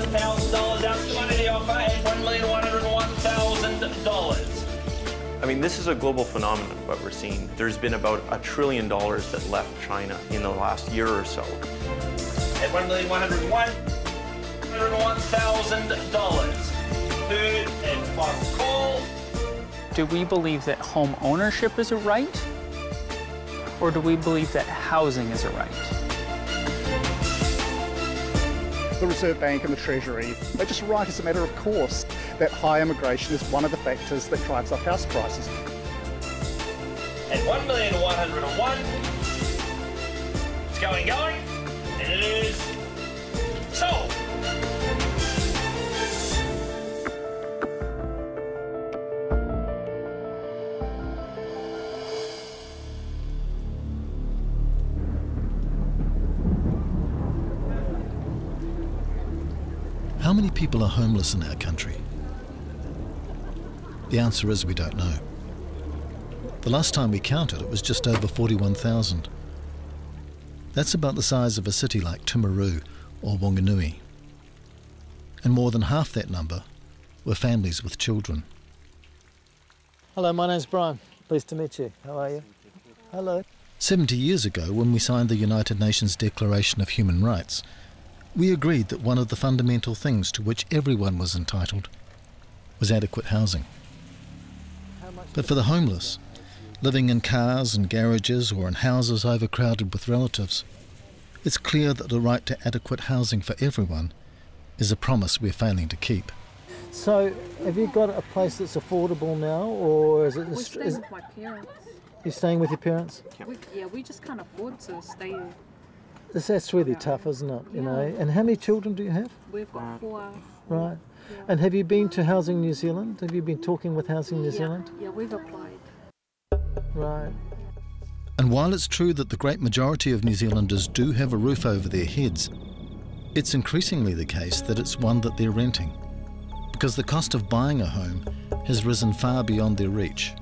$101,000 out to money the offer at $1,101,000. I mean, this is a global phenomenon, what we're seeing. There's been about $1 trillion that left China in the last year or so. At $1,101,000. Third and final call. Do we believe that home ownership is a right? Or do we believe that housing is a right? The Reserve Bank and the Treasury, they just write as a matter of course that high immigration is one of the factors that drives up house prices. At $1,101,000, it's going, and it is sold. How many people are homeless in our country? The answer is we don't know. The last time we counted, it was just over 41,000. That's about the size of a city like Timaru or Wanganui. And more than half that number were families with children. Hello, my name's Bryan. Pleased to meet you. How are you? Hello. 70 years ago, when we signed the United Nations Declaration of Human Rights, we agreed that one of the fundamental things to which everyone was entitled was adequate housing. But for the homeless, living in cars and garages or in houses overcrowded with relatives, it's clear that the right to adequate housing for everyone is a promise we're failing to keep. So, have you got a place that's affordable now, or is it... We're staying with my parents. You're staying with your parents? We just can't afford to stay there. That's really tough, isn't it? You know. And how many children do you have? We've got 4. Right. Yeah. And have you been to Housing New Zealand? Have you been talking with Housing New Zealand? Yeah, we've applied. Right. And while it's true that the great majority of New Zealanders do have a roof over their heads, it's increasingly the case that it's one that they're renting, because the cost of buying a home has risen far beyond their reach.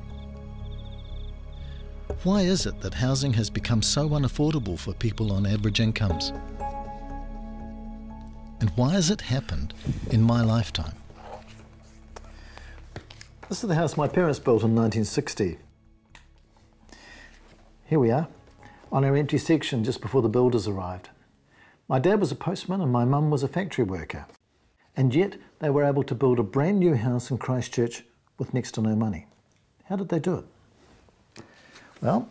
Why is it that housing has become so unaffordable for people on average incomes? And why has it happened in my lifetime? This is the house my parents built in 1960. Here we are, on our empty section just before the builders arrived. My dad was a postman and my mum was a factory worker. And yet they were able to build a brand new house in Christchurch with next to no money. How did they do it? Well,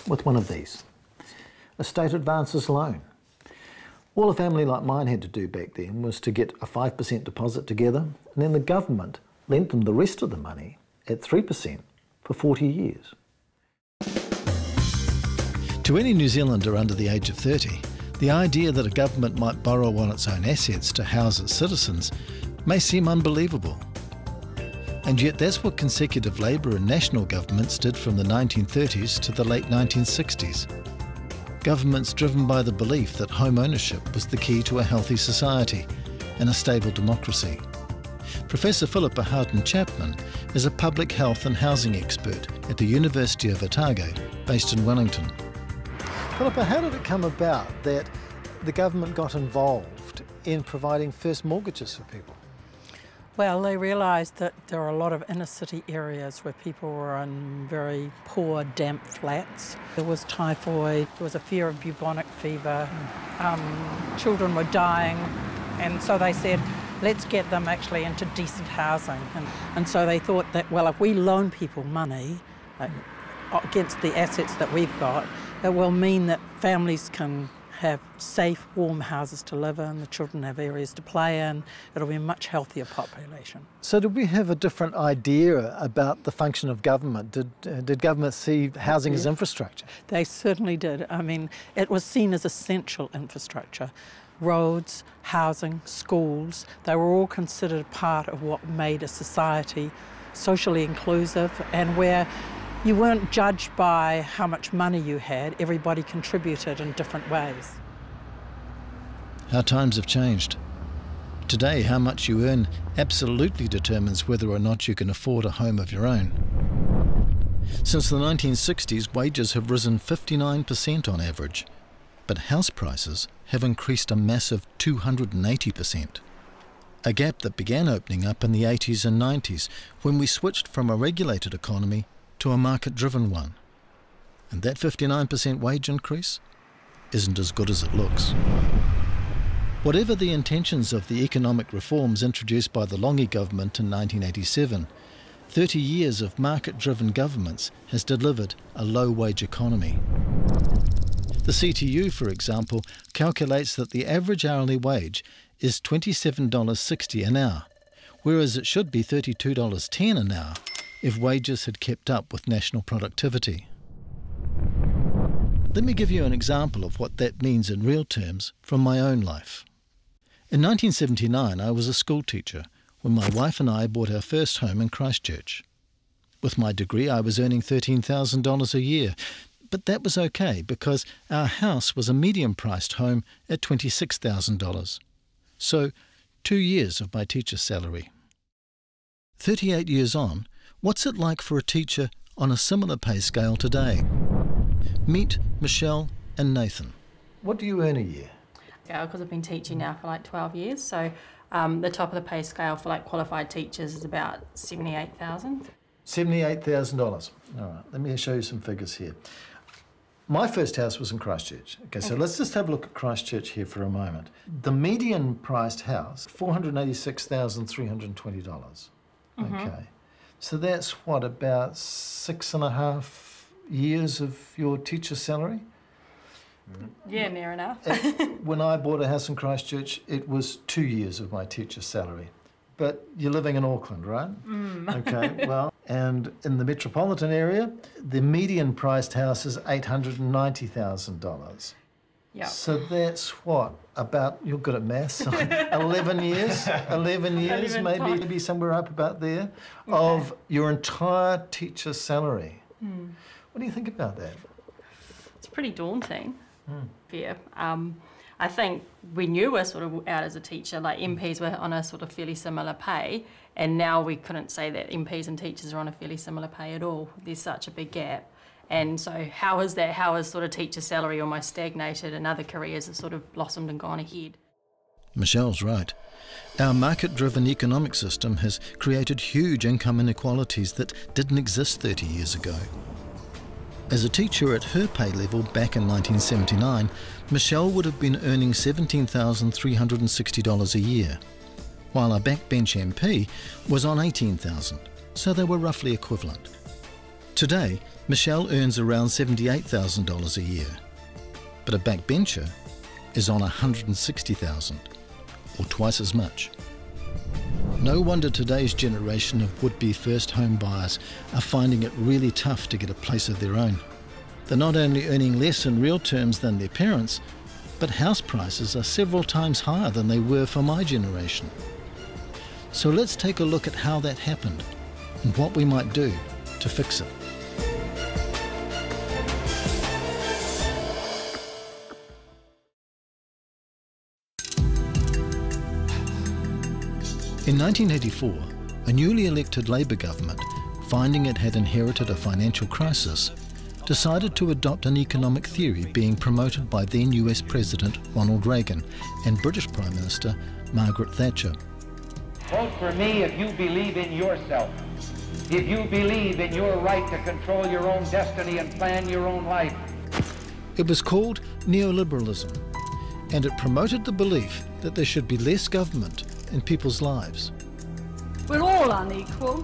with one of these, a state advances loan. All a family like mine had to do back then was to get a 5% deposit together, and then the government lent them the rest of the money at 3% for 40 years. To any New Zealander under the age of 30, the idea that a government might borrow on its own assets to house its citizens may seem unbelievable. And yet that's what consecutive Labour and national governments did from the 1930s to the late 1960s. Governments driven by the belief that home ownership was the key to a healthy society and a stable democracy. Professor Philippa Houghton-Chapman is a public health and housing expert at the University of Otago, based in Wellington. Philippa, how did it come about that the government got involved in providing first mortgages for people? Well, they realised that there are a lot of inner city areas where people were in very poor, damp flats. There was typhoid, there was a fear of bubonic fever, children were dying, and so they said, let's get them actually into decent housing. And so they thought that, well, if we loan people money against the assets that we've got, it will mean that families can have safe, warm houses to live in, the children have areas to play in, it'll be a much healthier population. So did we have a different idea about the function of government? Did government see housing as infrastructure? They certainly did. I mean, it was seen as essential infrastructure. Roads, housing, schools, they were all considered part of what made a society socially inclusive and where you weren't judged by how much money you had, everybody contributed in different ways. How times have changed. Today, how much you earn absolutely determines whether or not you can afford a home of your own. Since the 1960s, wages have risen 59% on average, but house prices have increased a massive 280%. a gap that began opening up in the 80s and 90s when we switched from a regulated economy to a market-driven one. And that 59% wage increase isn't as good as it looks. Whatever the intentions of the economic reforms introduced by the Longi government in 1987, 30 years of market-driven governments has delivered a low-wage economy. The CTU, for example, calculates that the average hourly wage is $27.60 an hour, whereas it should be $32.10 an hour if wages had kept up with national productivity. Let me give you an example of what that means in real terms from my own life. In 1979, I was a school teacher when my wife and I bought our first home in Christchurch. With my degree, I was earning $13,000 a year, but that was okay because our house was a medium-priced home at $26,000. So, 2 years of my teacher's salary. 38 years on, what's it like for a teacher on a similar pay scale today? Meet Michelle and Nathan. What do you earn a year? Yeah, because I've been teaching now for like 12 years, so the top of the pay scale for like qualified teachers is about $78,000. $78,000. All right, let me show you some figures here. My first house was in Christchurch. Okay, so let's just have a look at Christchurch here for a moment. The median priced house, $486,320. Okay, so that's what, about 6.5 years of your teacher's salary? Yeah, near enough. When I bought a house in Christchurch, it was 2 years of my teacher's salary. But you're living in Auckland, right? Okay, well, and in the metropolitan area, the median priced house is $890,000. Yeah. So that's what, about, you're good at maths, 11 years? 11 years, maybe somewhere up about there, of your entire teacher's salary. What do you think about that? It's pretty daunting. Yeah. I think when you were sort of out as a teacher, like MPs were on a sort of fairly similar pay, and now we couldn't say that MPs and teachers are on a fairly similar pay at all. There's such a big gap. And so how is that? How has sort of teacher salary almost stagnated and other careers have sort of blossomed and gone ahead? Michelle's right. Our market-driven economic system has created huge income inequalities that didn't exist 30 years ago. As a teacher at her pay level back in 1979, Michelle would have been earning $17,360 a year, while a backbench MP was on $18,000, so they were roughly equivalent. Today, Michelle earns around $78,000 a year, but a backbencher is on $160,000, or twice as much. No wonder today's generation of would-be first home buyers are finding it really tough to get a place of their own. They're not only earning less in real terms than their parents, but house prices are several times higher than they were for my generation. So let's take a look at how that happened and what we might do to fix it. In 1984, a newly elected Labour government, finding it had inherited a financial crisis, decided to adopt an economic theory being promoted by then US President Ronald Reagan and British Prime Minister Margaret Thatcher. Vote for me if you believe in yourself, if you believe in your right to control your own destiny and plan your own life. It was called Neoliberalism, and it promoted the belief that there should be less government in people's lives. We're all unequal.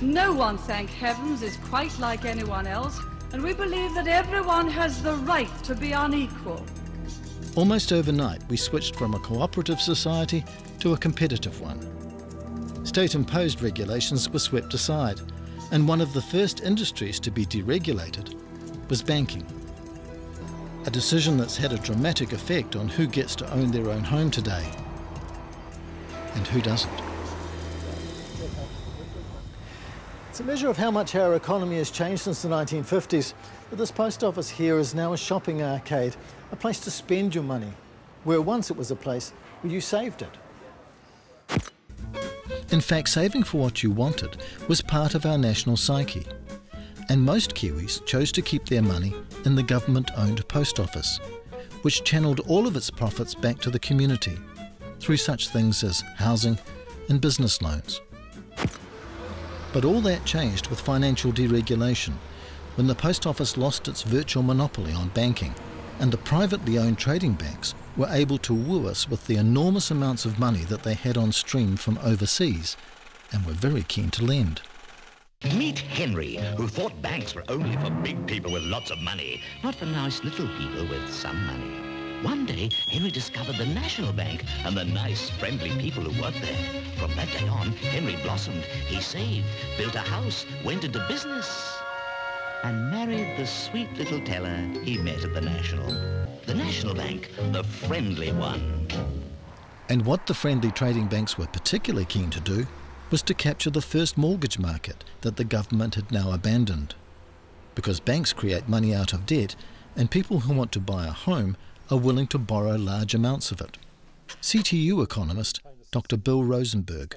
No one, thank heavens, is quite like anyone else, and we believe that everyone has the right to be unequal. Almost overnight, we switched from a cooperative society to a competitive one. State-imposed regulations were swept aside, and one of the first industries to be deregulated was banking. A decision that's had a dramatic effect on who gets to own their own home today and who doesn't. It's a measure of how much our economy has changed since the 1950s, that this post office here is now a shopping arcade, a place to spend your money, where once it was a place where you saved it. In fact, saving for what you wanted was part of our national psyche, and most Kiwis chose to keep their money in the government-owned post office, which channeled all of its profits back to the community. through such things as housing and business loans. But all that changed with financial deregulation, when the Post Office lost its virtual monopoly on banking, and the privately owned trading banks were able to woo us with the enormous amounts of money that they had on stream from overseas, and were very keen to lend. Meet Henry, who thought banks were only for big people with lots of money, not for nice little people with some money. One day, Henry discovered the National Bank and the nice, friendly people who worked there. From that day on, Henry blossomed. He saved, built a house, went into business, and married the sweet little teller he met at the National. The National Bank, the friendly one. And what the friendly trading banks were particularly keen to do was to capture the first mortgage market that the government had now abandoned. Because banks create money out of debt, and people who want to buy a home are willing to borrow large amounts of it. CTU economist Dr. Bill Rosenberg.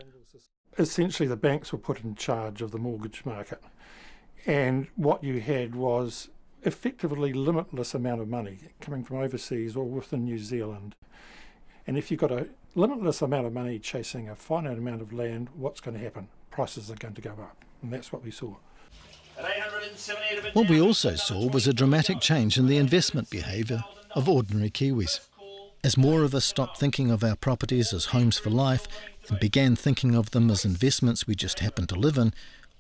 Essentially, the banks were put in charge of the mortgage market, and what you had was effectively limitless amount of money coming from overseas or within New Zealand. And if you've got a limitless amount of money chasing a finite amount of land, what's going to happen? Prices are going to go up, and that's what we saw. What we also saw was a dramatic change in the investment behaviour of ordinary Kiwis. As more of us stopped thinking of our properties as homes for life and began thinking of them as investments we just happened to live in,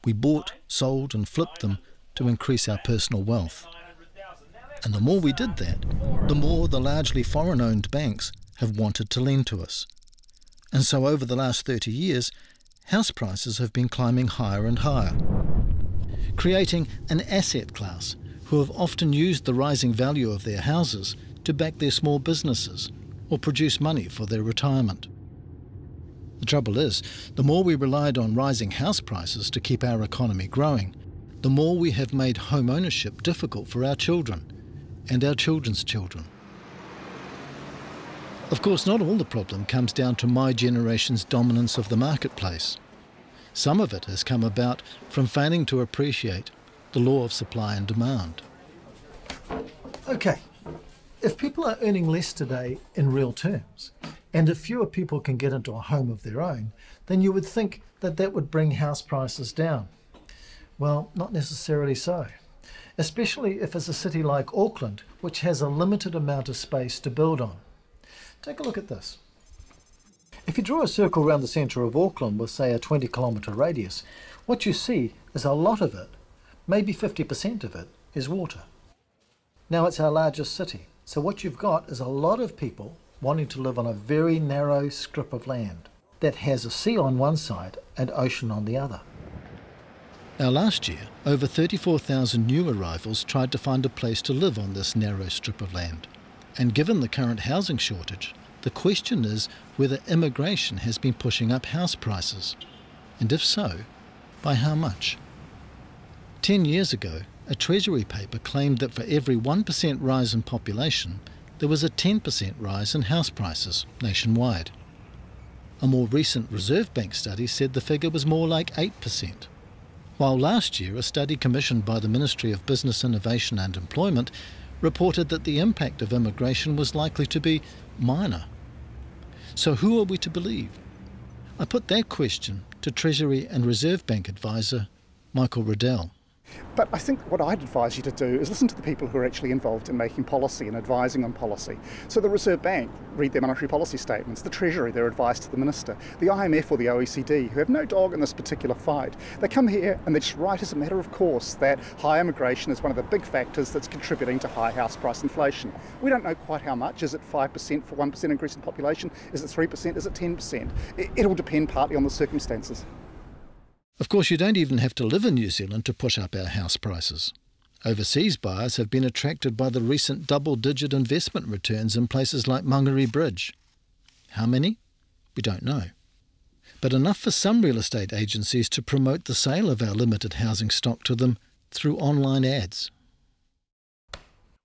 we bought, sold and flipped them to increase our personal wealth. And the more we did that, the more the largely foreign-owned banks have wanted to lend to us. And so over the last 30 years, house prices have been climbing higher and higher, creating an asset class who have often used the rising value of their houses to back their small businesses or produce money for their retirement. The trouble is, the more we relied on rising house prices to keep our economy growing, the more we have made home ownership difficult for our children and our children's children. Of course, not all the problem comes down to my generation's dominance of the marketplace. Some of it has come about from failing to appreciate the law of supply and demand. Okay, if people are earning less today in real terms, and if fewer people can get into a home of their own, then you would think that that would bring house prices down. Well, not necessarily so, especially if it's a city like Auckland, which has a limited amount of space to build on. Take a look at this. If you draw a circle around the centre of Auckland with, say, a 20-kilometre radius, what you see is a lot of it, maybe 50% of it, is water. Now, it's our largest city, so what you've got is a lot of people wanting to live on a very narrow strip of land that has a sea on one side and ocean on the other. Now, last year, over 34,000 new arrivals tried to find a place to live on this narrow strip of land. And given the current housing shortage, the question is whether immigration has been pushing up house prices, and if so, by how much? 10 years ago, a Treasury paper claimed that for every 1% rise in population, there was a 10% rise in house prices nationwide. A more recent Reserve Bank study said the figure was more like 8%, while last year a study commissioned by the Ministry of Business, Innovation and Employment reported that the impact of immigration was likely to be minor. So who are we to believe? I put that question to Treasury and Reserve Bank advisor Michael Riddell. But I think what I'd advise you to do is listen to the people who are actually involved in making policy and advising on policy. So the Reserve Bank read their monetary policy statements, the Treasury their advice to the Minister, the IMF or the OECD, who have no dog in this particular fight. They come here and they just write as a matter of course that high immigration is one of the big factors that's contributing to high house price inflation. We don't know quite how much. Is it 5% for 1% increase in population? Is it 3%? Is it 10%? It'll depend partly on the circumstances. Of course, you don't even have to live in New Zealand to push up our house prices. Overseas buyers have been attracted by the recent double-digit investment returns in places like Mangere Bridge. How many? We don't know. But enough for some real estate agencies to promote the sale of our limited housing stock to them through online ads.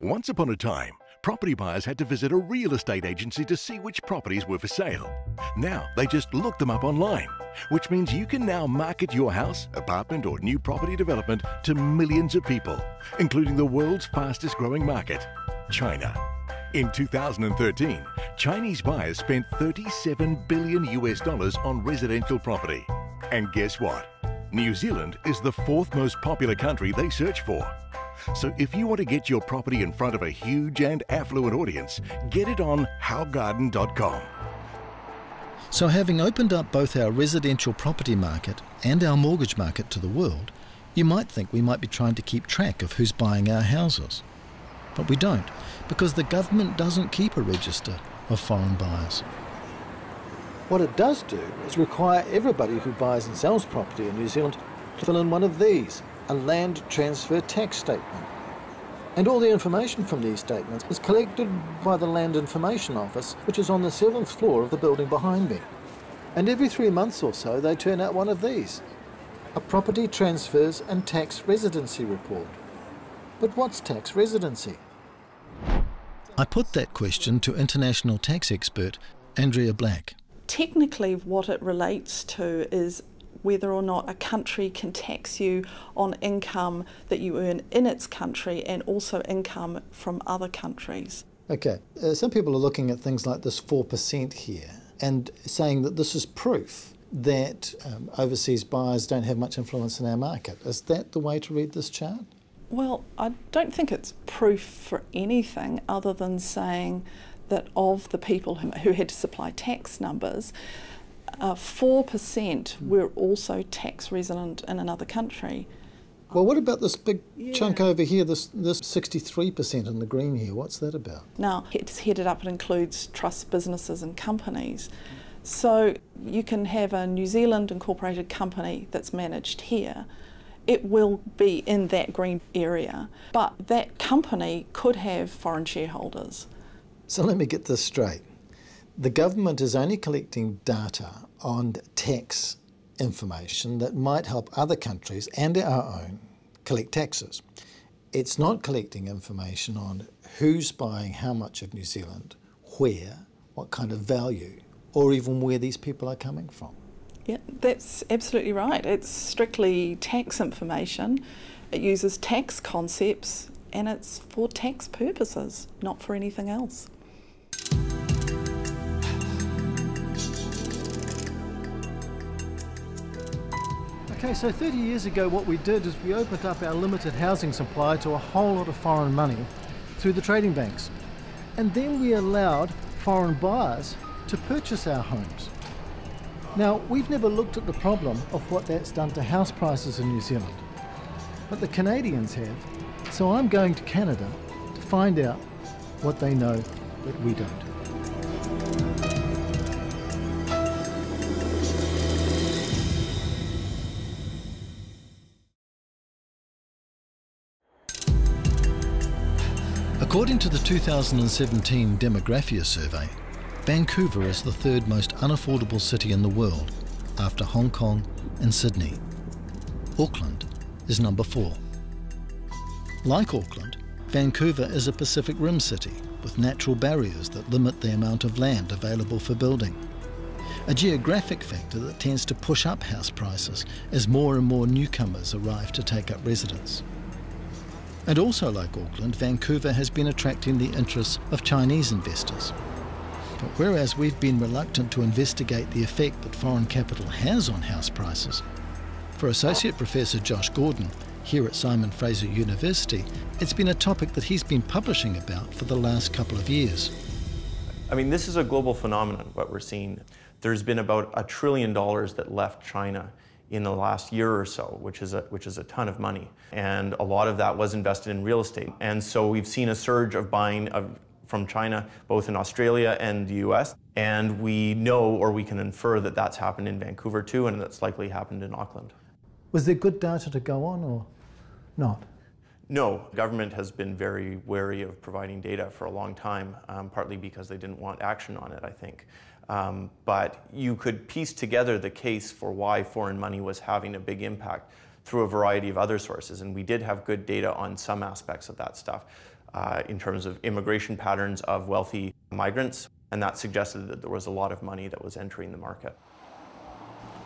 Once upon a time, property buyers had to visit a real estate agency to see which properties were for sale. Now, they just look them up online, which means you can now market your house, apartment or new property development to millions of people, including the world's fastest growing market, China. In 2013, Chinese buyers spent $37 billion on residential property. And guess what? New Zealand is the 4th most popular country they search for. So if you want to get your property in front of a huge and affluent audience, get it on howgarden.com. So having opened up both our residential property market and our mortgage market to the world, you might think we might be trying to keep track of who's buying our houses. But we don't, because the government doesn't keep a register of foreign buyers. What it does do is require everybody who buys and sells property in New Zealand to fill in one of these, a land transfer tax statement. And all the information from these statements is collected by the Land Information Office, which is on the 7th floor of the building behind me. And every 3 months or so they turn out one of these, a Property Transfers and Tax Residency Report. But what's tax residency? I put that question to international tax expert Andrea Black. Technically, what it relates to is whether or not a country can tax you on income that you earn in its country and also income from other countries. Okay, some people are looking at things like this 4% here and saying that this is proof that overseas buyers don't have much influence in our market. Is that the way to read this chart? Well, I don't think it's proof for anything other than saying that of the people who had to supply tax numbers, 4% were also tax resident in another country. Well, what about this big chunk over here, this 63% in the green here? What's that about? Now, it's headed up, it includes trust businesses and companies. So you can have a New Zealand incorporated company that's managed here. It will be in that green area, but that company could have foreign shareholders. So let me get this straight. The government is only collecting data on tax information that might help other countries and our own collect taxes. It's not collecting information on who's buying how much of New Zealand, where, what kind of value, or even where these people are coming from. Yeah, that's absolutely right. It's strictly tax information. It uses tax concepts and it's for tax purposes, not for anything else. Okay, so 30 years ago what we did is we opened up our limited housing supply to a whole lot of foreign money through the trading banks. And then we allowed foreign buyers to purchase our homes. Now, we've never looked at the problem of what that's done to house prices in New Zealand, but the Canadians have, so I'm going to Canada to find out what they know that we don't. According to the 2017 Demographia Survey, Vancouver is the 3rd most unaffordable city in the world, after Hong Kong and Sydney. Auckland is number 4. Like Auckland, Vancouver is a Pacific Rim city with natural barriers that limit the amount of land available for building. A geographic factor that tends to push up house prices as more and more newcomers arrive to take up residence. And also like Auckland, Vancouver has been attracting the interests of Chinese investors. But whereas we've been reluctant to investigate the effect that foreign capital has on house prices, for Associate Professor Josh Gordon here at Simon Fraser University, it's been a topic that he's been publishing about for the last couple of years. I mean, this is a global phenomenon, what we're seeing. There's been about $1 trillion that left China in the last year or so, which is a ton of money. And a lot of that was invested in real estate. And so we've seen a surge of buying from China, both in Australia and the US. And we know, or we can infer, that that's happened in Vancouver too, and that's likely happened in Auckland. Was there good data to go on or not? No, government has been very wary of providing data for a long time, partly because they didn't want action on it, I think. But you could piece together the case for why foreign money was having a big impact through a variety of other sources. And we did have good data on some aspects of that stuff in terms of immigration patterns of wealthy migrants. And that suggested that there was a lot of money that was entering the market.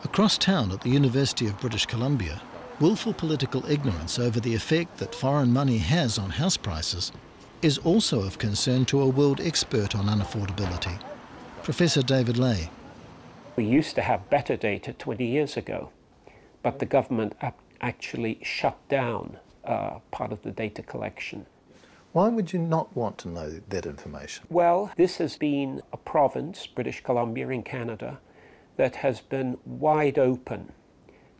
Across town at the University of British Columbia, willful political ignorance over the effect that foreign money has on house prices is also of concern to a world expert on unaffordability, Professor David Lay. We used to have better data 20 years ago, but the government actually shut down part of the data collection. Why would you not want to know that information? Well, this has been a province, British Columbia in Canada, that has been wide open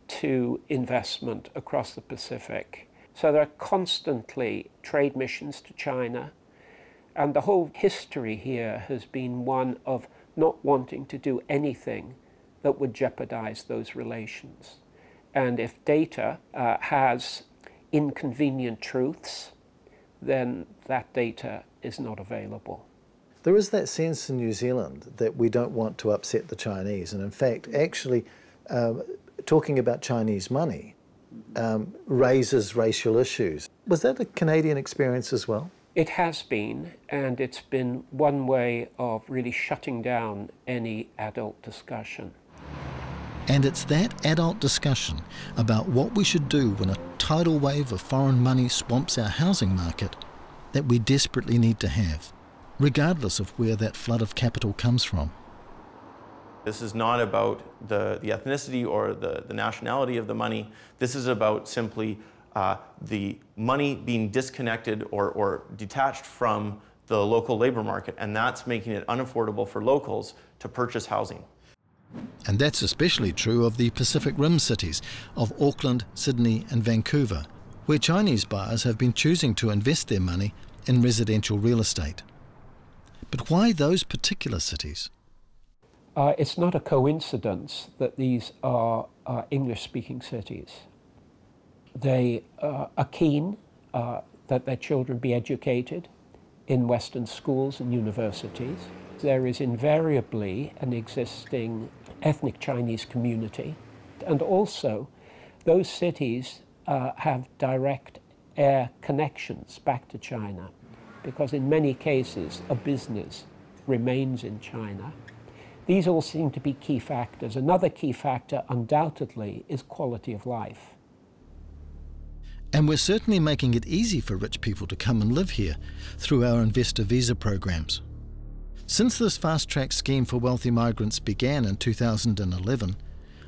to investment across the Pacific. So there are constantly trade missions to China, and the whole history here has been one of not wanting to do anything that would jeopardize those relations. And if data has inconvenient truths, then that data is not available. There is that sense in New Zealand that we don't want to upset the Chinese, and in fact, actually talking about Chinese money raises racial issues. Was that a Canadian experience as well? It has been, and it's been one way of really shutting down any adult discussion. And it's that adult discussion about what we should do when a tidal wave of foreign money swamps our housing market that we desperately need to have, regardless of where that flood of capital comes from. This is not about the ethnicity or the nationality of the money. This is about simply the money being disconnected or detached from the local labor market, and that's making it unaffordable for locals to purchase housing. And that's especially true of the Pacific Rim cities of Auckland, Sydney and Vancouver, where Chinese buyers have been choosing to invest their money in residential real estate. But why those particular cities? It's not a coincidence that these are English-speaking cities. They are keen that their children be educated in Western schools and universities. There is invariably an existing ethnic Chinese community, and also those cities have direct air connections back to China, because in many cases a business remains in China. These all seem to be key factors. Another key factor undoubtedly is quality of life. And we're certainly making it easy for rich people to come and live here through our investor visa programs. Since this fast-track scheme for wealthy migrants began in 2011,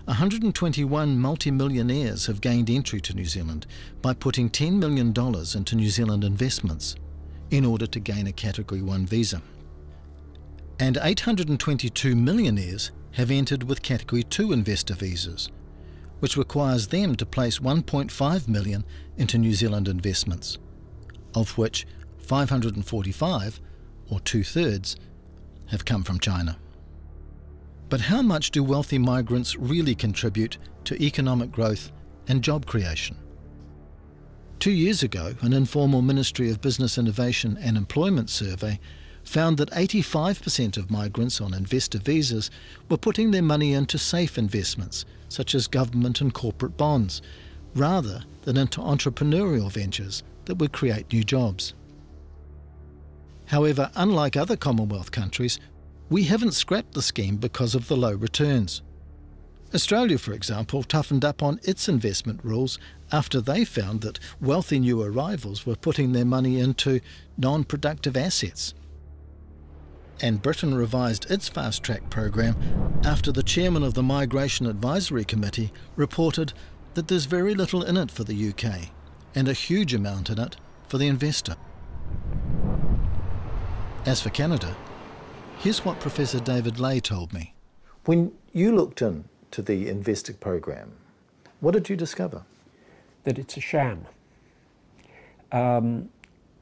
121 multi-millionaires have gained entry to New Zealand by putting $10 million into New Zealand investments in order to gain a Category 1 visa. And 822 millionaires have entered with Category 2 investor visas, which requires them to place $1.5 million into New Zealand investments, of which 545, or 2/3, have come from China. But how much do wealthy migrants really contribute to economic growth and job creation? 2 years ago, an informal Ministry of Business Innovation and Employment survey found that 85% of migrants on investor visas were putting their money into safe investments, such as government and corporate bonds, rather than into entrepreneurial ventures that would create new jobs. However, unlike other Commonwealth countries, we haven't scrapped the scheme because of the low returns. Australia, for example, toughened up on its investment rules after they found that wealthy new arrivals were putting their money into non-productive assets. And Britain revised its fast-track program after the chairman of the Migration Advisory Committee reported that there's very little in it for the UK and a huge amount in it for the investor. As for Canada, here's what Professor David Lay told me. When you looked into the investor program, what did you discover? That it's a sham.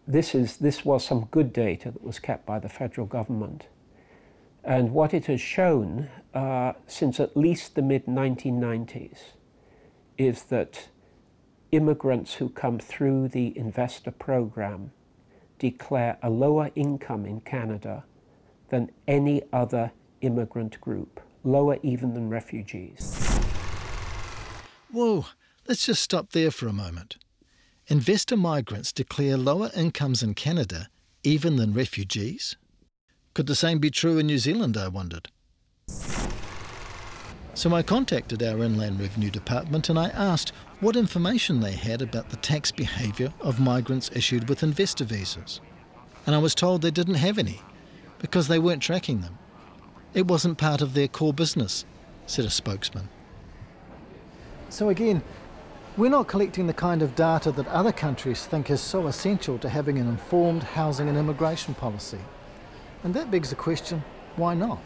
This was some good data that was kept by the federal government. And what it has shown since at least the mid-1990s is that immigrants who come through the investor program declare a lower income in Canada than any other immigrant group, lower even than refugees. Whoa, let's just stop there for a moment. Investor migrants declare lower incomes in Canada even than refugees? Could the same be true in New Zealand, I wondered? So I contacted our Inland Revenue Department and I asked what information they had about the tax behaviour of migrants issued with investor visas. and I was told they didn't have any because they weren't tracking them. It wasn't part of their core business, said a spokesman. So again, we're not collecting the kind of data that other countries think is so essential to having an informed housing and immigration policy. And that begs the question, why not?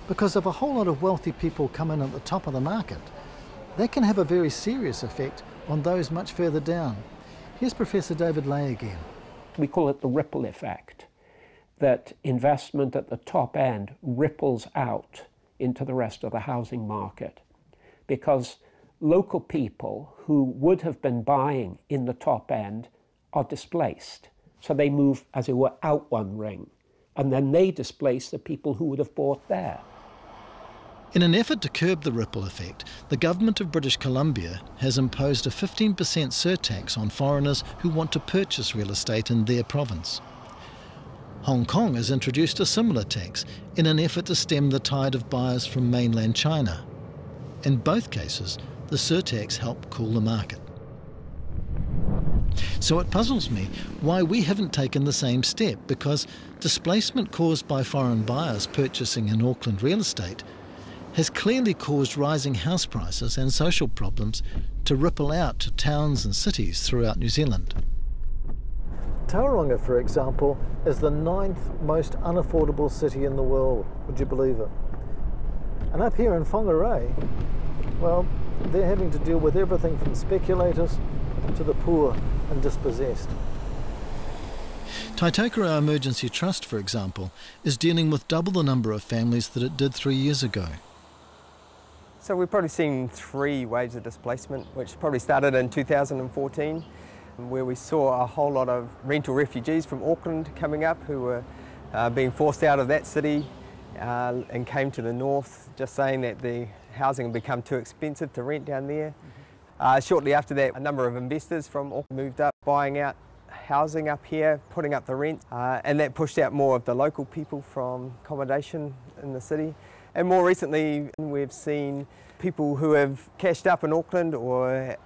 Because if a whole lot of wealthy people come in at the top of the market, that can have a very serious effect on those much further down. Here's Professor David Lay again. We call it the ripple effect, that investment at the top end ripples out into the rest of the housing market, because local people who would have been buying in the top end are displaced. So they move, as it were, out one ring, and then they displace the people who would have bought there. In an effort to curb the ripple effect, the government of British Columbia has imposed a 15% surtax on foreigners who want to purchase real estate in their province. Hong Kong has introduced a similar tax in an effort to stem the tide of buyers from mainland China. In both cases, the surtax helped cool the market. So it puzzles me why we haven't taken the same step, because displacement caused by foreign buyers purchasing in Auckland real estate has clearly caused rising house prices and social problems to ripple out to towns and cities throughout New Zealand. Tauranga, for example, is the 9th most unaffordable city in the world. Would you believe it? And up here in Whangarei, well, they're having to deal with everything from speculators to the poor and dispossessed. Taitokoro Emergency Trust, for example, is dealing with double the number of families that it did 3 years ago. So we've probably seen 3 waves of displacement, which probably started in 2014, where we saw a whole lot of rental refugees from Auckland coming up who were being forced out of that city and came to the north, just saying that the housing had become too expensive to rent down there. Shortly after that, a number of investors from Auckland moved up, buying out housing up here, putting up the rent, and that pushed out more of the local people from accommodation in the city. And more recently, we've seen people who have cashed up in Auckland or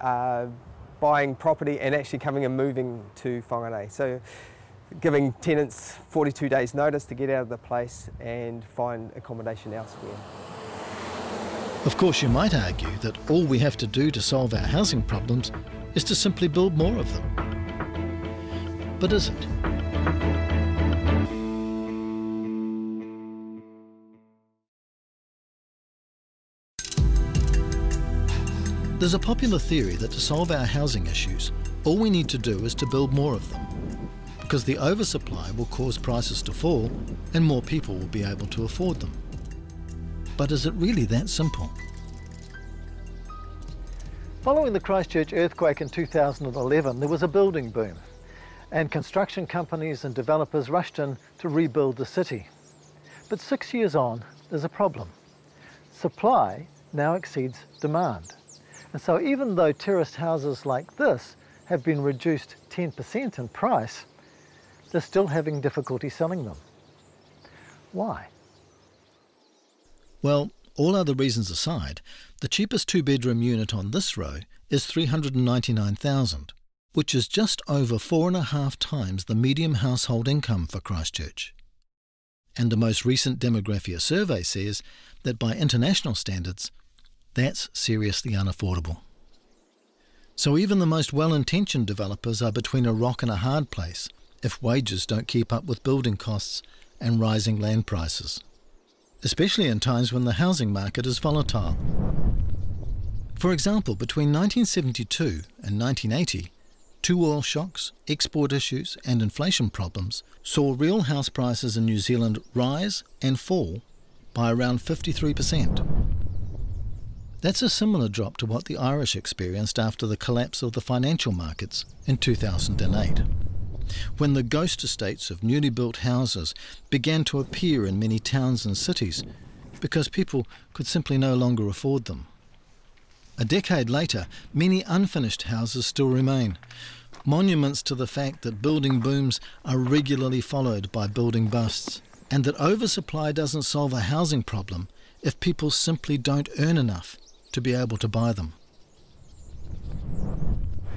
buying property and actually coming and moving to Whangarei. So giving tenants 42 days notice to get out of the place and find accommodation elsewhere. Of course, you might argue that all we have to do to solve our housing problems is to simply build more of them. But is it? There's a popular theory that to solve our housing issues, all we need to do is to build more of them, because the oversupply will cause prices to fall and more people will be able to afford them. But is it really that simple? Following the Christchurch earthquake in 2011, there was a building boom, and construction companies and developers rushed in to rebuild the city. But 6 years on, there's a problem. Supply now exceeds demand. And so even though terraced houses like this have been reduced 10% in price, they're still having difficulty selling them. Why? Well, all other reasons aside, the cheapest 2-bedroom unit on this row is $399,000, which is just over 4.5 times the median household income for Christchurch. And the most recent Demographia survey says that by international standards, that's seriously unaffordable. So even the most well-intentioned developers are between a rock and a hard place if wages don't keep up with building costs and rising land prices, especially in times when the housing market is volatile. For example, between 1972 and 1980, 2 oil shocks, export issues and inflation problems saw real house prices in New Zealand rise and fall by around 53%. That's a similar drop to what the Irish experienced after the collapse of the financial markets in 2008, when the ghost estates of newly built houses began to appear in many towns and cities because people could simply no longer afford them. A decade later, many unfinished houses still remain, monuments to the fact that building booms are regularly followed by building busts, and that oversupply doesn't solve a housing problem if people simply don't earn enough to be able to buy them.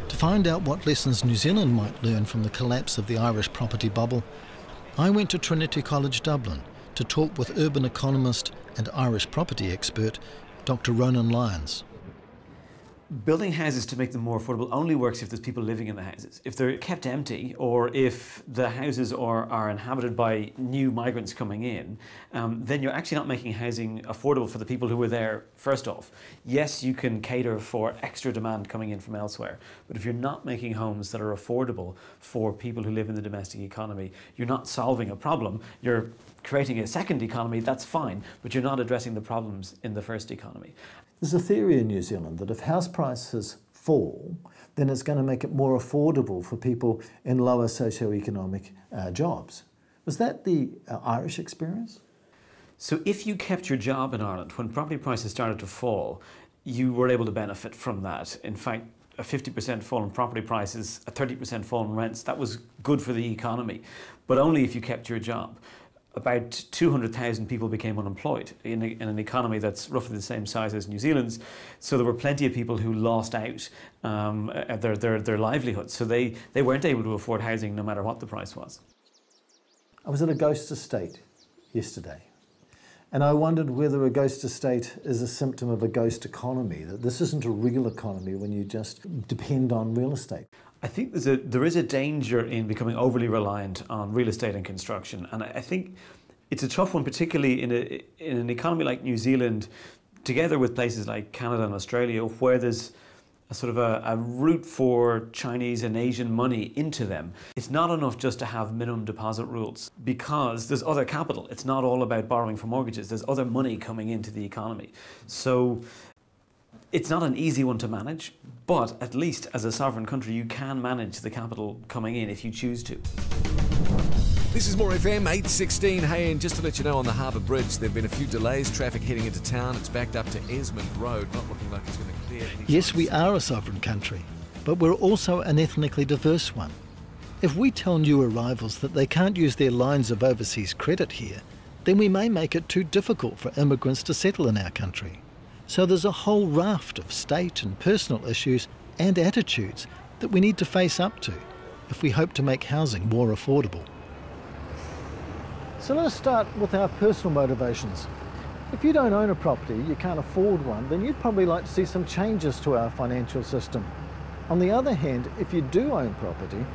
To find out what lessons New Zealand might learn from the collapse of the Irish property bubble, I went to Trinity College Dublin to talk with urban economist and Irish property expert Dr. Ronan Lyons. Building houses to make them more affordable only works if there's people living in the houses. If they're kept empty, or if the houses are inhabited by new migrants coming in, then you're actually not making housing affordable for the people who were there first off. Yes, you can cater for extra demand coming in from elsewhere, but if you're not making homes that are affordable for people who live in the domestic economy, you're not solving a problem. You're creating a second economy, that's fine, but you're not addressing the problems in the first economy. There's a theory in New Zealand that if house prices fall, then it's going to make it more affordable for people in lower socioeconomic jobs. Was that the Irish experience? So if you kept your job in Ireland, when property prices started to fall, you were able to benefit from that. In fact, a 50% fall in property prices, a 30% fall in rents, that was good for the economy, but only if you kept your job. About 200,000 people became unemployed in an economy that's roughly the same size as New Zealand's. So there were plenty of people who lost out their livelihoods. So they weren't able to afford housing no matter what the price was. I was at a ghost estate yesterday, and I wondered whether a ghost estate is a symptom of a ghost economy, that this isn't a real economy when you just depend on real estate. I think there is a danger in becoming overly reliant on real estate and construction, and I think it's a tough one, particularly in an economy like New Zealand, together with places like Canada and Australia, where there's a sort of a route for Chinese and Asian money into them. It's not enough just to have minimum deposit rules, because there's other capital. It's not all about borrowing for mortgages. There's other money coming into the economy. So it's not an easy one to manage, but at least as a sovereign country, you can manage the capital coming in if you choose to. This is More FM 816. Hey, and just to let you know, on the Harbour Bridge, there have been a few delays. Traffic heading into town. It's backed up to Esmond Road. Not looking like it's going to clear. Yes, we are a sovereign country, but we're also an ethnically diverse one. If we tell new arrivals that they can't use their lines of overseas credit here, then we may make it too difficult for immigrants to settle in our country. So there's a whole raft of state and personal issues and attitudes that we need to face up to if we hope to make housing more affordable. So let's start with our personal motivations. If you don't own a property, you can't afford one, then you'd probably like to see some changes to our financial system. On the other hand, if you do own property,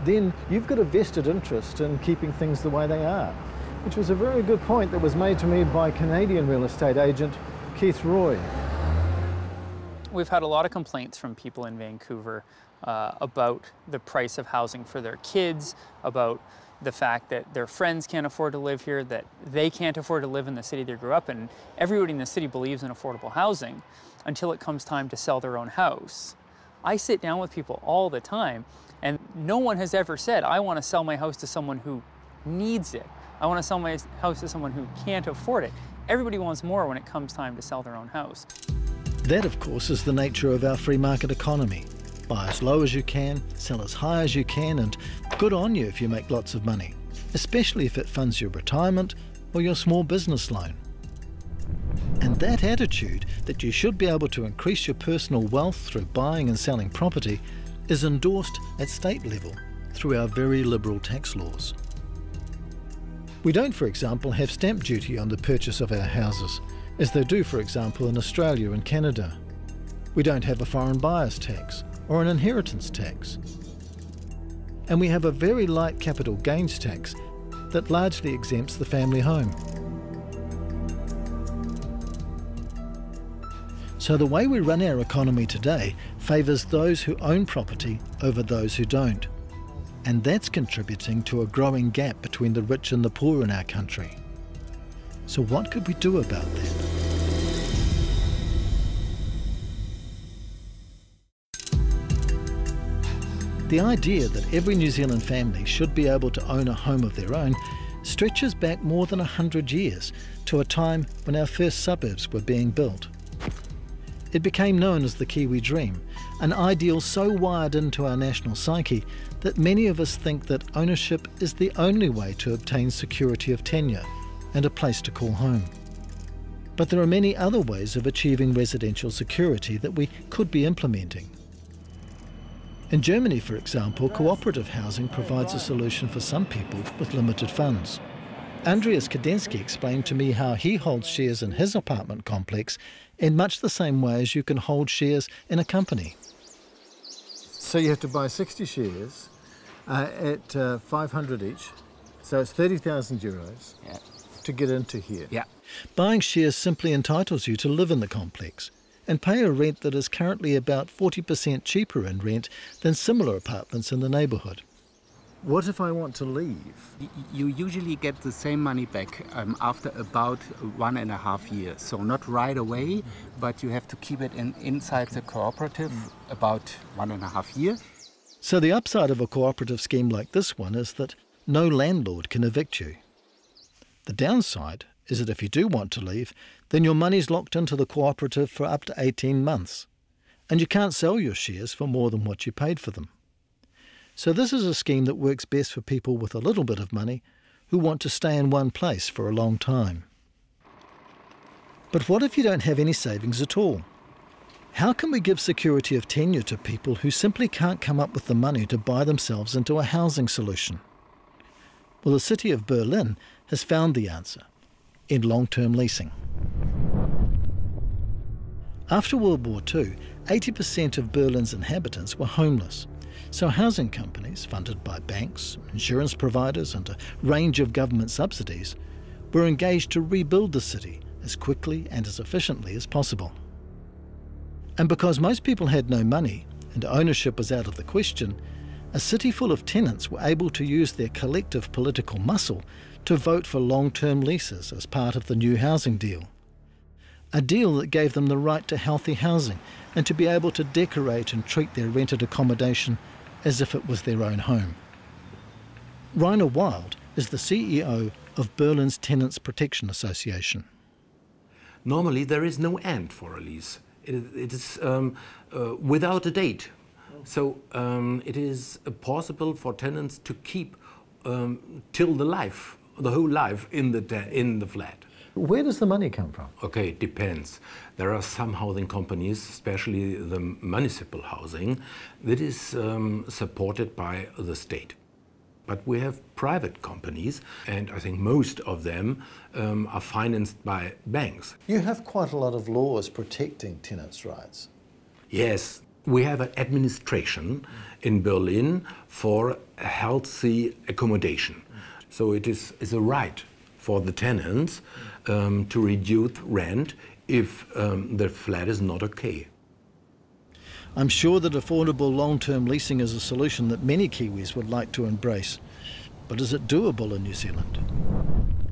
then you've got a vested interest in keeping things the way they are, which was a very good point that was made to me by Canadian real estate agent Keith Roy. We've had a lot of complaints from people in Vancouver about the price of housing for their kids, about the fact that their friends can't afford to live here, that they can't afford to live in the city they grew up in. Everybody in the city believes in affordable housing until it comes time to sell their own house. I sit down with people all the time, and no one has ever said, I want to sell my house to someone who needs it. I want to sell my house to someone who can't afford it. Everybody wants more when it comes time to sell their own house. That, of course, is the nature of our free market economy. Buy as low as you can, sell as high as you can, and good on you if you make lots of money, especially if it funds your retirement or your small business loan. And that attitude that you should be able to increase your personal wealth through buying and selling property is endorsed at state level through our very liberal tax laws. We don't, for example, have stamp duty on the purchase of our houses, as they do, for example, in Australia and Canada. We don't have a foreign buyers tax or an inheritance tax. And we have a very light capital gains tax that largely exempts the family home. So the way we run our economy today favours those who own property over those who don't. And that's contributing to a growing gap between the rich and the poor in our country. So what could we do about that? The idea that every New Zealand family should be able to own a home of their own stretches back more than 100 years to a time when our first suburbs were being built. It became known as the Kiwi Dream, an ideal so wired into our national psyche that many of us think that ownership is the only way to obtain security of tenure and a place to call home. But there are many other ways of achieving residential security that we could be implementing. In Germany, for example, cooperative housing provides a solution for some people with limited funds. Andreas Kadensky explained to me how he holds shares in his apartment complex in much the same way as you can hold shares in a company. So you have to buy 60 shares at 500 each, so it's 30,000 euros to get into here. Yeah. Buying shares simply entitles you to live in the complex and pay a rent that is currently about 40% cheaper in rent than similar apartments in the neighbourhood. What if I want to leave? You usually get the same money back after about 1.5 years. So not right away, but you have to keep it inside the cooperative about 1.5 years. So the upside of a cooperative scheme like this one is that no landlord can evict you. The downside is that if you do want to leave, then your money's locked into the cooperative for up to 18 months, and you can't sell your shares for more than what you paid for them. So this is a scheme that works best for people with a little bit of money who want to stay in one place for a long time. But what if you don't have any savings at all? How can we give security of tenure to people who simply can't come up with the money to buy themselves into a housing solution? Well, the city of Berlin has found the answer in long-term leasing. After World War II, 80% of Berlin's inhabitants were homeless. So housing companies, funded by banks, insurance providers and a range of government subsidies, were engaged to rebuild the city as quickly and as efficiently as possible. And because most people had no money and ownership was out of the question, a city full of tenants were able to use their collective political muscle to vote for long-term leases as part of the new housing deal. A deal that gave them the right to healthy housing and to be able to decorate and treat their rented accommodation as if it was their own home. Rainer Wild is the CEO of Berlin's Tenants Protection Association. Normally there is no end for a lease. It is without a date. So it is possible for tenants to keep till the whole life in the flat. Where does the money come from? Okay, it depends. There are some housing companies, especially the municipal housing, that is supported by the state. But we have private companies, and I think most of them are financed by banks. You have quite a lot of laws protecting tenants' rights. Yes, we have an administration in Berlin for a healthy accommodation. So it is a right for the tenants to reduce rent if the flat is not okay. I'm sure that affordable long-term leasing is a solution that many Kiwis would like to embrace. But is it doable in New Zealand?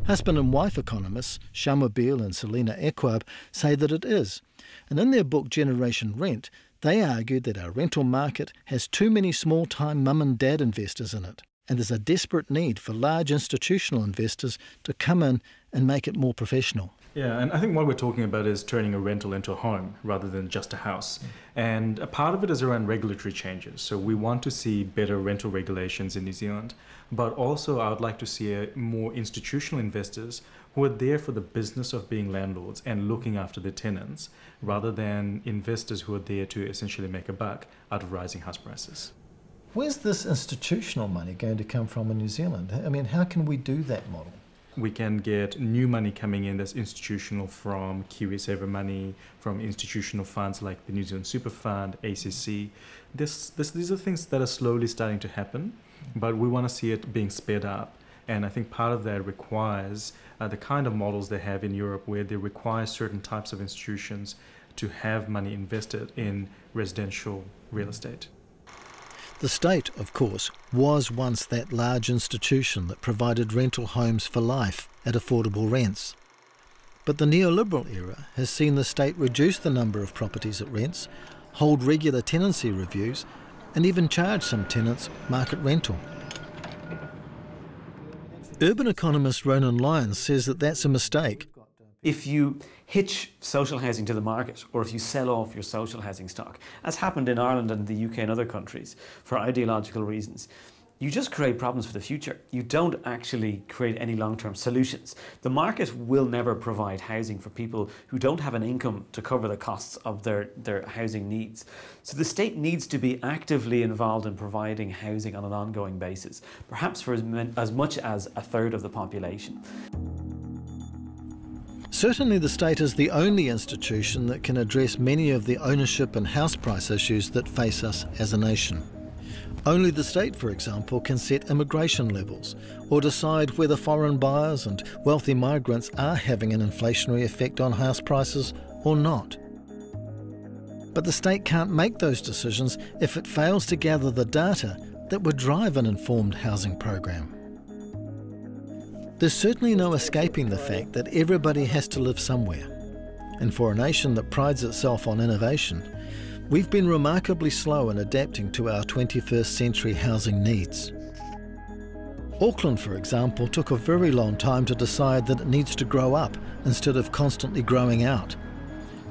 Husband and wife economists Shamma Beale and Selina Ekwab say that it is. And in their book Generation Rent, they argued that our rental market has too many small-time mum and dad investors in it. And there's a desperate need for large institutional investors to come in and make it more professional. Yeah, and I think what we're talking about is turning a rental into a home rather than just a house. And a part of it is around regulatory changes. So we want to see better rental regulations in New Zealand, but also I would like to see more institutional investors who are there for the business of being landlords and looking after their tenants, rather than investors who are there to essentially make a buck out of rising house prices. Where's this institutional money going to come from in New Zealand? I mean, how can we do that model? We can get new money coming in that's institutional from KiwiSaver money, from institutional funds like the New Zealand Super Fund, ACC. These are things that are slowly starting to happen, but we want to see it being sped up. And I think part of that requires the kind of models they have in Europe, where they require certain types of institutions to have money invested in residential real estate. The state, of course, was once that large institution that provided rental homes for life at affordable rents. But the neoliberal era has seen the state reduce the number of properties it rents, hold regular tenancy reviews, and even charge some tenants market rental. Urban economist Ronan Lyons says that that's a mistake. If you hitch social housing to the market, or if you sell off your social housing stock, as happened in Ireland and the UK and other countries for ideological reasons, you just create problems for the future. You don't actually create any long-term solutions. The market will never provide housing for people who don't have an income to cover the costs of their housing needs. So the state needs to be actively involved in providing housing on an ongoing basis, perhaps for as much as a third of the population. Certainly the state is the only institution that can address many of the ownership and house price issues that face us as a nation. Only the state, for example, can set immigration levels or decide whether foreign buyers and wealthy migrants are having an inflationary effect on house prices or not. But the state can't make those decisions if it fails to gather the data that would drive an informed housing program. There's certainly no escaping the fact that everybody has to live somewhere. And for a nation that prides itself on innovation, we've been remarkably slow in adapting to our 21st century housing needs. Auckland, for example, took a very long time to decide that it needs to grow up instead of constantly growing out.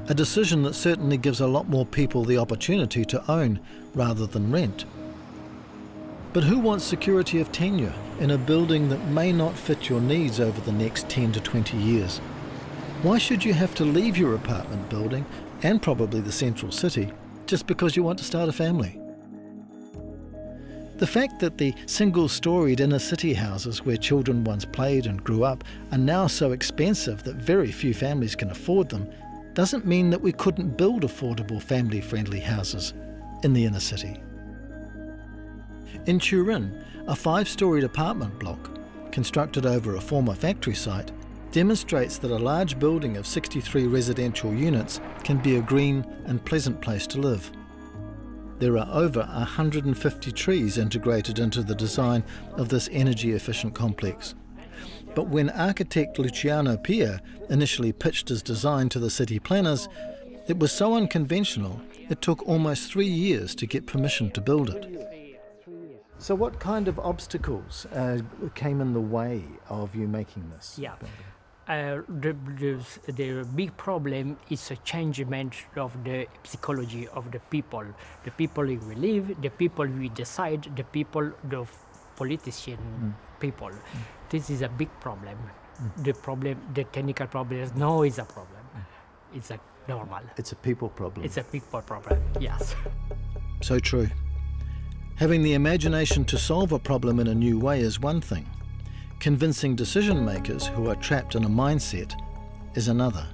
A decision that certainly gives a lot more people the opportunity to own rather than rent. But who wants security of tenure in a building that may not fit your needs over the next 10 to 20 years? Why should you have to leave your apartment building, and probably the central city, just because you want to start a family? The fact that the single-storied inner-city houses where children once played and grew up are now so expensive that very few families can afford them doesn't mean that we couldn't build affordable family-friendly houses in the inner city. In Turin, a 5-storied apartment block, constructed over a former factory site, demonstrates that a large building of 63 residential units can be a green and pleasant place to live. There are over 150 trees integrated into the design of this energy-efficient complex. But when architect Luciano Pia initially pitched his design to the city planners, it was so unconventional it took almost 3 years to get permission to build it. So what kind of obstacles came in the way of you making this? Yeah. The big problem is a changement of the psychology of the people. The people we live, the people we decide, the people, the politician people. This is a big problem. The problem, the technical problem is no is a problem. It's a normal. It's a people problem. It's a people problem, yes. So true. Having the imagination to solve a problem in a new way is one thing. Convincing decision makers who are trapped in a mindset is another.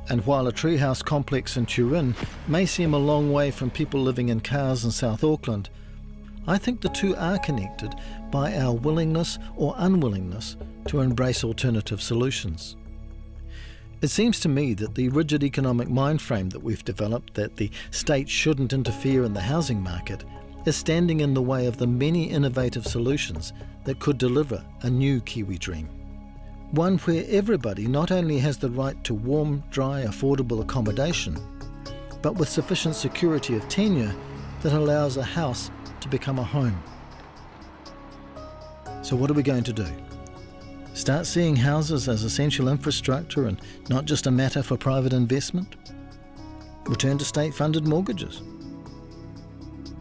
And while a treehouse complex in Turin may seem a long way from people living in cars in South Auckland, I think the two are connected by our willingness or unwillingness to embrace alternative solutions. It seems to me that the rigid economic mind frame that we've developed, that the state shouldn't interfere in the housing market, is standing in the way of the many innovative solutions that could deliver a new Kiwi dream. One where everybody not only has the right to warm, dry, affordable accommodation, but with sufficient security of tenure that allows a house to become a home. So what are we going to do? Start seeing houses as essential infrastructure and not just a matter for private investment? Return to state-funded mortgages?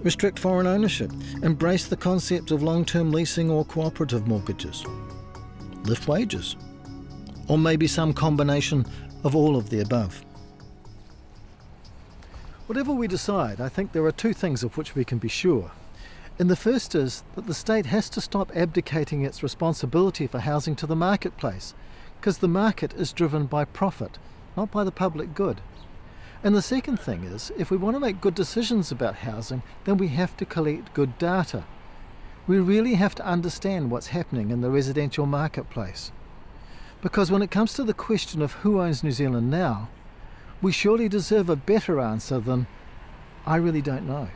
Restrict foreign ownership? Embrace the concept of long-term leasing or cooperative mortgages? Lift wages? Or maybe some combination of all of the above? Whatever we decide, I think there are two things of which we can be sure. And the first is that the state has to stop abdicating its responsibility for housing to the marketplace, because the market is driven by profit, not by the public good. And the second thing is, if we want to make good decisions about housing, then we have to collect good data. We really have to understand what's happening in the residential marketplace. Because when it comes to the question of who owns New Zealand now, we surely deserve a better answer than, I really don't know.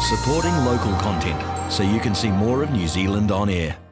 supporting local content so you can see more of New Zealand on air.